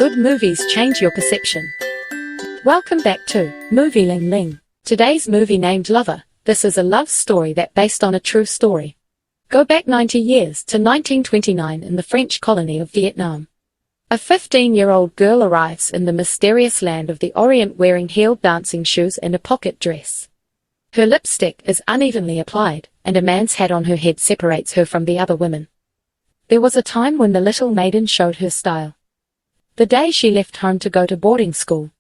Could movies change your perception? Welcome back to Movie Ling Ling. Today's movie named Lover. This is a love story that based on a true story. Go back 90 years to 1929 in the French colony of Vietnam. A 15-year-old girl arrives in the mysterious land of the Orient wearing heeled dancing shoes and a pocket dress. Her lipstick is unevenly applied, and a man's hat on her head separates her from the other women. There was a time when the little maiden showed her style. The day she left home to go to boarding school.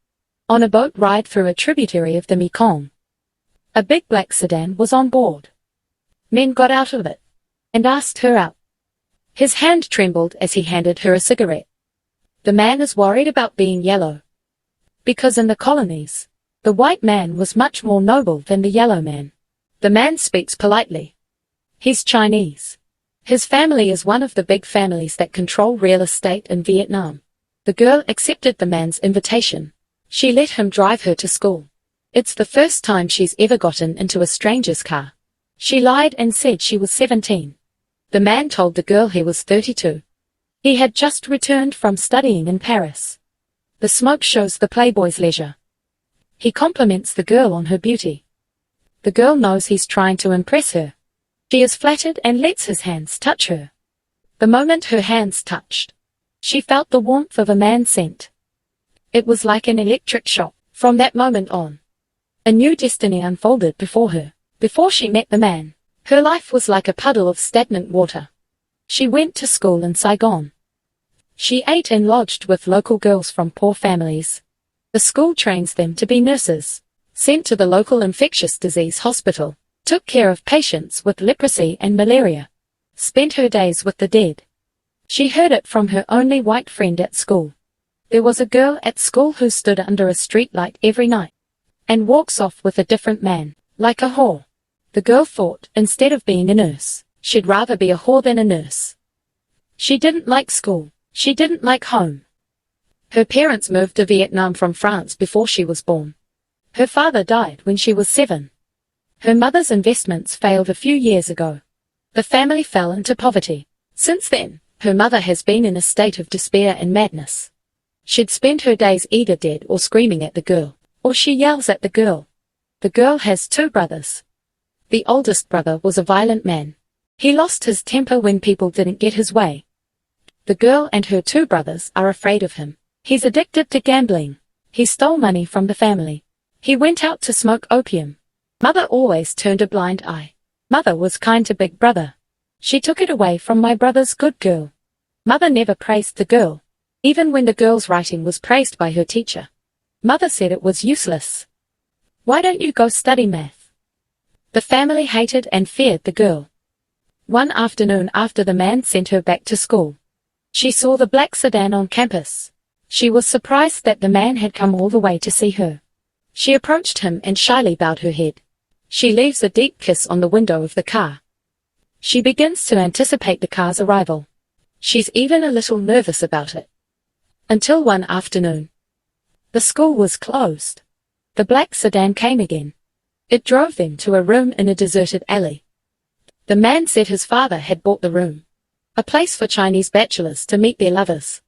On a boat ride through a tributary of the Mekong. A big black sedan was on board. Men got out of it and asked her out. His hand trembled as he handed her a cigarette. The man is worried about being yellow. Because in the colonies, the white man was much more noble than the yellow man. The man speaks politely. He's Chinese. His family is one of the big families that control real estate in Vietnam. The girl accepted the man's invitation. She let him drive her to school. It's the first time she's ever gotten into a stranger's car. She lied and said she was 17. The man told the girl he was 32. He had just returned from studying in Paris. The smoke shows the playboy's leisure. He compliments the girl on her beauty. The girl knows he's trying to impress her. She is flattered and lets his hands touch her. The moment her hands touched, she felt the warmth of a man's scent. It was like an electric shock. From that moment on, a new destiny unfolded before her. Before she met the man, her life was like a puddle of stagnant water. She went to school in Saigon. She ate and lodged with local girls from poor families. The school trains them to be nurses, sent to the local infectious disease hospital, took care of patients with leprosy and malaria, spent her days with the dead. She heard it from her only white friend at school. There was a girl at school who stood under a street light every night and walks off with a different man, like a whore. The girl thought, instead of being a nurse, she'd rather be a whore than a nurse. She didn't like school. She didn't like home. Her parents moved to Vietnam from France before she was born. Her father died when she was 7. Her mother's investments failed a few years ago. The family fell into poverty. Since then, her mother has been in a state of despair and madness. She'd spend her days either dead or screaming at the girl, or she yells at the girl. The girl has 2 brothers. The oldest brother was a violent man. He lost his temper when people didn't get his way. The girl and her 2 brothers are afraid of him. He's addicted to gambling. He stole money from the family. He went out to smoke opium. Mother always turned a blind eye. Mother was kind to big brother. She took it away from my brother's good girl. Mother never praised the girl, even when the girl's writing was praised by her teacher. Mother said it was useless. Why don't you go study math? The family hated and feared the girl. One afternoon after the man sent her back to school, she saw the black sedan on campus. She was surprised that the man had come all the way to see her. She approached him and shyly bowed her head. She leaves a deep kiss on the window of the car. She begins to anticipate the car's arrival. She's even a little nervous about it. Until one afternoon. The school was closed. The black sedan came again. It drove them to a room in a deserted alley. The man said his father had bought the room. A place for Chinese bachelors to meet their lovers.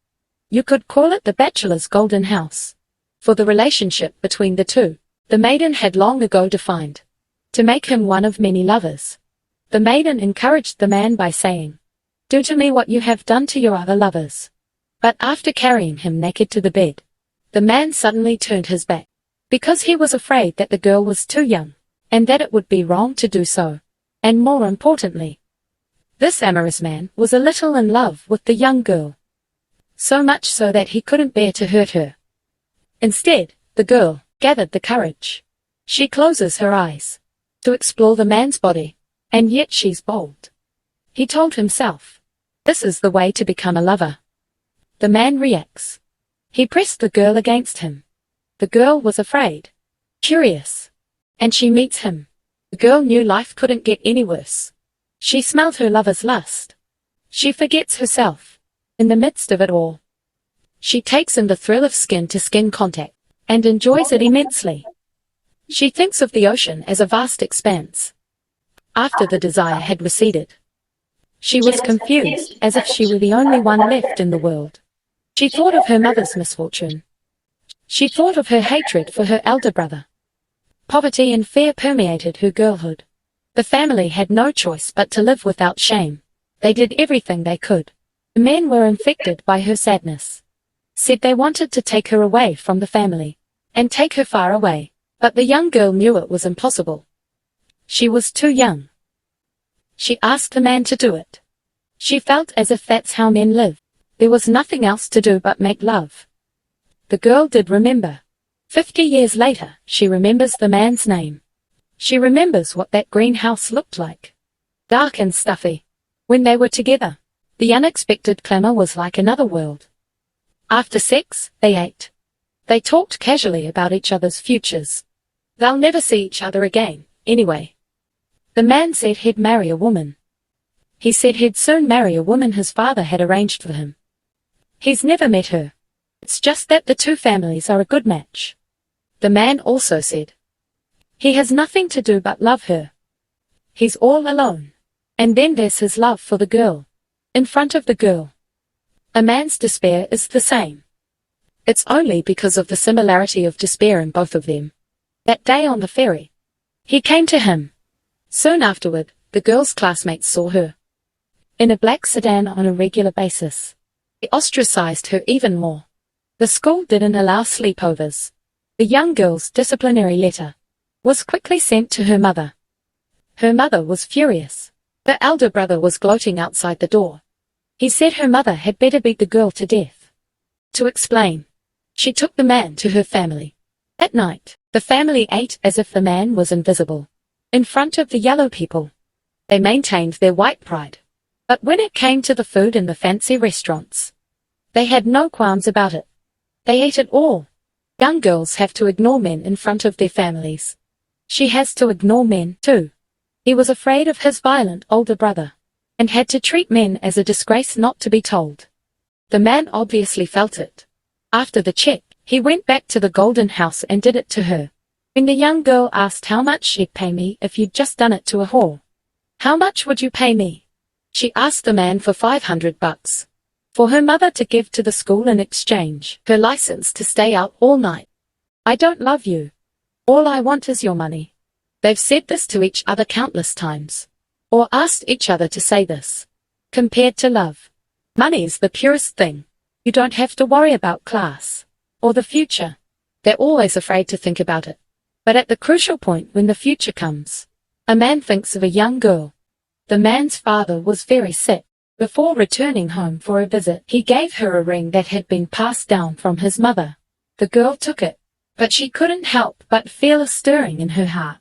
You could call it the bachelor's golden house. For the relationship between the two, the maiden had long ago defined. To make him one of many lovers. The maiden encouraged the man by saying, "Do to me what you have done to your other lovers." But after carrying him naked to the bed, the man suddenly turned his back, because he was afraid that the girl was too young, and that it would be wrong to do so. And more importantly, this amorous man was a little in love with the young girl. So much so that he couldn't bear to hurt her. Instead, the girl gathered the courage. She closes her eyes to explore the man's body. And yet she's bold. He told himself, this is the way to become a lover. The man reacts. He pressed the girl against him. The girl was afraid, curious, and she meets him. The girl knew life couldn't get any worse. She smelled her lover's lust. She forgets herself. In the midst of it all, she takes in the thrill of skin-to-skin contact and enjoys it immensely. She thinks of the ocean as a vast expanse. After the desire had receded, she was confused, as if she were the only one left in the world. She thought of her mother's misfortune. She thought of her hatred for her elder brother. Poverty and fear permeated her girlhood. The family had no choice but to live without shame. They did everything they could. The men were infected by her sadness. Said they wanted to take her away from the family and take her far away, but the young girl knew it was impossible. She was too young. She asked the man to do it. She felt as if that's how men live. There was nothing else to do but make love. The girl did remember. 50 years later, she remembers the man's name. She remembers what that greenhouse looked like. Dark and stuffy. When they were together, the unexpected clamor was like another world. After sex, they ate. They talked casually about each other's futures. They'll never see each other again, anyway. The man said he'd marry a woman. He said he'd soon marry a woman his father had arranged for him. He's never met her. It's just that the two families are a good match. The man also said he has nothing to do but love her. He's all alone. And then there's his love for the girl. In front of the girl. A man's despair is the same. It's only because of the similarity of despair in both of them. That day on the ferry, he came to him. Soon afterward, the girl's classmates saw her in a black sedan on a regular basis. They ostracized her even more. The school didn't allow sleepovers. The young girl's disciplinary letter was quickly sent to her mother. Her mother was furious. Her elder brother was gloating outside the door. He said her mother had better beat the girl to death. To explain, she took the man to her family. That night, the family ate as if the man was invisible. In front of the yellow people. They maintained their white pride. But when it came to the food in the fancy restaurants, they had no qualms about it. They ate it all. Young girls have to ignore men in front of their families. She has to ignore men, too. He was afraid of his violent older brother, and had to treat men as a disgrace not to be told. The man obviously felt it. After the check, he went back to the Golden House and did it to her. When the young girl asked how much she'd pay me if you'd just done it to a whore. How much would you pay me? She asked the man for $500. For her mother to give to the school in exchange, her license to stay out all night. I don't love you. All I want is your money. They've said this to each other countless times. Or asked each other to say this. Compared to love. Money is the purest thing. You don't have to worry about class. Or the future. They're always afraid to think about it. But at the crucial point when the future comes, a man thinks of a young girl. The man's father was very sick. Before returning home for a visit, he gave her a ring that had been passed down from his mother. The girl took it, but she couldn't help but feel a stirring in her heart.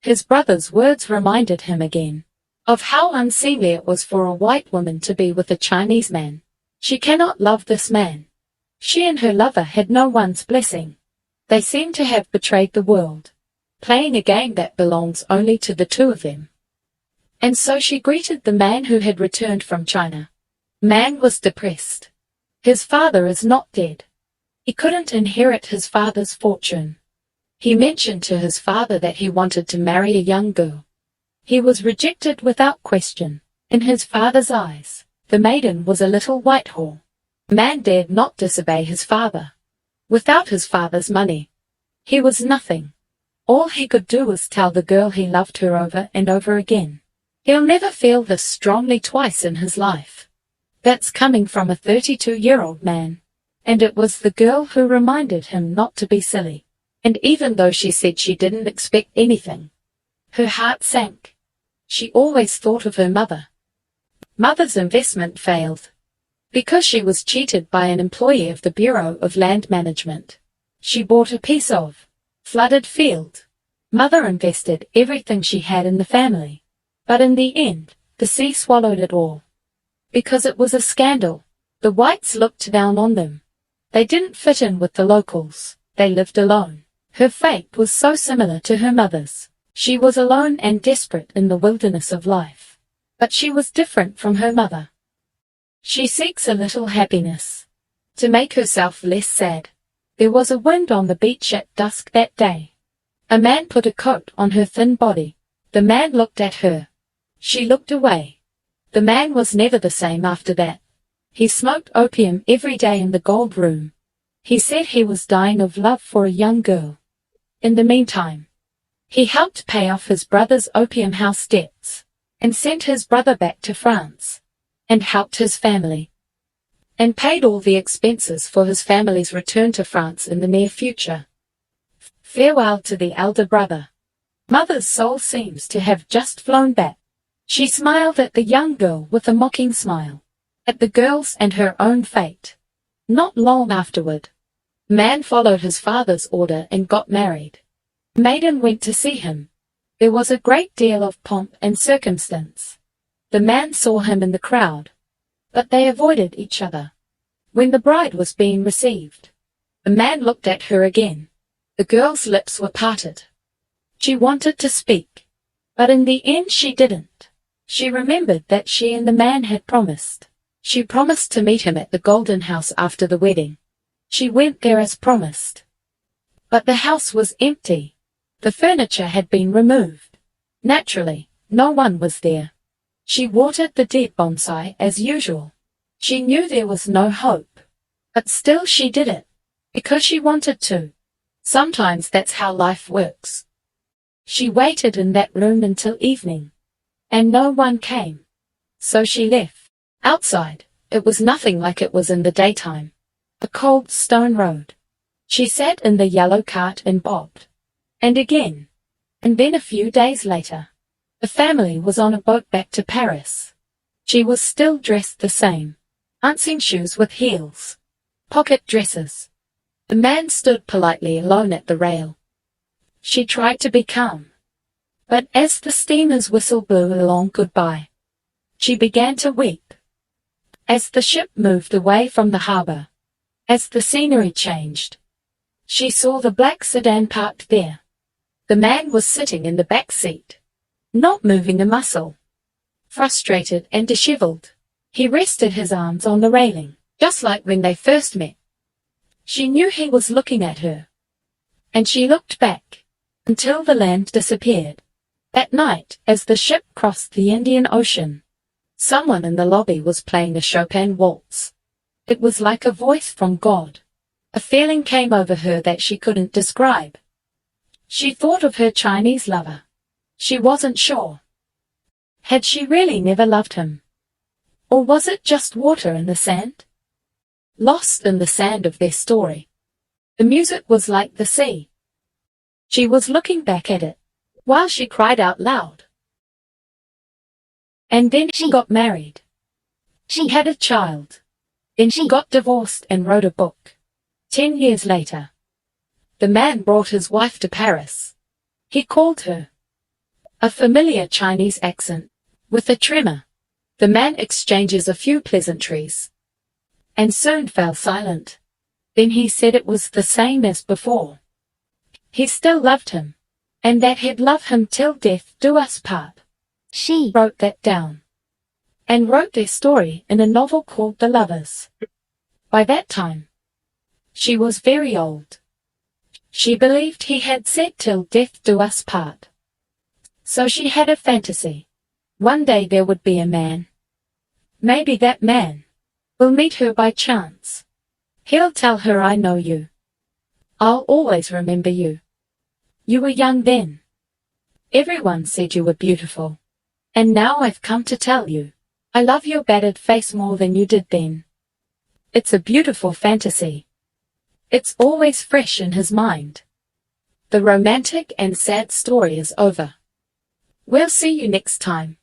His brother's words reminded him again of how unseemly it was for a white woman to be with a Chinese man. She cannot love this man. She and her lover had no one's blessing. They seemed to have betrayed the world, playing a game that belongs only to the two of them. And so she greeted the man who had returned from China. Man was depressed. His father is not dead. He couldn't inherit his father's fortune. He mentioned to his father that he wanted to marry a young girl. He was rejected without question. In his father's eyes, the maiden was a little white whore. Man dared not disobey his father. Without his father's money, he was nothing. All he could do was tell the girl he loved her over and over again. He'll never feel this strongly twice in his life. That's coming from a 32-year-old man. And it was the girl who reminded him not to be silly. And even though she said she didn't expect anything, her heart sank. She always thought of her mother. Mother's investment failed. Because she was cheated by an employee of the Bureau of Land Management. She bought a piece of flooded field. Mother invested everything she had in the family. But in the end, the sea swallowed it all. Because it was a scandal. The whites looked down on them. They didn't fit in with the locals. They lived alone. Her fate was so similar to her mother's. She was alone and desperate in the wilderness of life. But she was different from her mother. She seeks a little happiness. To make herself less sad. There was a wind on the beach at dusk that day. A man put a coat on her thin body. The man looked at her. She looked away. The man was never the same after that. He smoked opium every day in the gold room. He said he was dying of love for a young girl. In the meantime, he helped pay off his brother's opium house debts, and sent his brother back to France, and helped his family, and paid all the expenses for his family's return to France in the near future. Farewell to the elder brother. Mother's soul seems to have just flown back. She smiled at the young girl with a mocking smile, at the girls and her own fate. Not long afterward, man followed his father's order and got married. Maiden went to see him. There was a great deal of pomp and circumstance. The man saw him in the crowd, but they avoided each other. When the bride was being received, the man looked at her again. The girl's lips were parted. She wanted to speak, but in the end she didn't. She remembered that she and the man had promised. She promised to meet him at the Golden House after the wedding. She went there as promised. But the house was empty. The furniture had been removed. Naturally, no one was there. She watered the dead bonsai as usual. She knew there was no hope. But still she did it, because she wanted to. Sometimes that's how life works. She waited in that room until evening, and no one came. So she left. Outside, it was nothing like it was in the daytime. A cold stone road. She sat in the yellow cart and bobbed. And again. And then a few days later, the family was on a boat back to Paris. She was still dressed the same. Dancing shoes with heels. Pocket dresses. The man stood politely alone at the rail. She tried to be calm. But as the steamer's whistle blew along goodbye, she began to weep. As the ship moved away from the harbor, as the scenery changed, she saw the black sedan parked there. The man was sitting in the back seat, not moving a muscle. Frustrated and disheveled, he rested his arms on the railing, just like when they first met. She knew he was looking at her, and she looked back, until the land disappeared. That night, as the ship crossed the Indian Ocean, someone in the lobby was playing a Chopin waltz. It was like a voice from God. A feeling came over her that she couldn't describe. She thought of her Chinese lover. She wasn't sure. Had she really never loved him? Or was it just water in the sand? Lost in the sand of their story. The music was like the sea. She was looking back at it, while she cried out loud. And then she got married. She had a child. Then she got divorced and wrote a book. 10 years later, the man brought his wife to Paris. He called her. A familiar Chinese accent, with a tremor. The man exchanges a few pleasantries, and soon fell silent. Then he said it was the same as before. He still loved him, and that he'd love him till death do us part. She wrote that down, and wrote their story in a novel called The Lovers. By that time, she was very old. She believed he had said till death do us part. So she had a fantasy. One day there would be a man. Maybe that man will meet her by chance. He'll tell her, I know you. I'll always remember you. You were young then. Everyone said you were beautiful. And now I've come to tell you, I love your battered face more than you did then. It's a beautiful fantasy. It's always fresh in his mind. The romantic and sad story is over. We'll see you next time.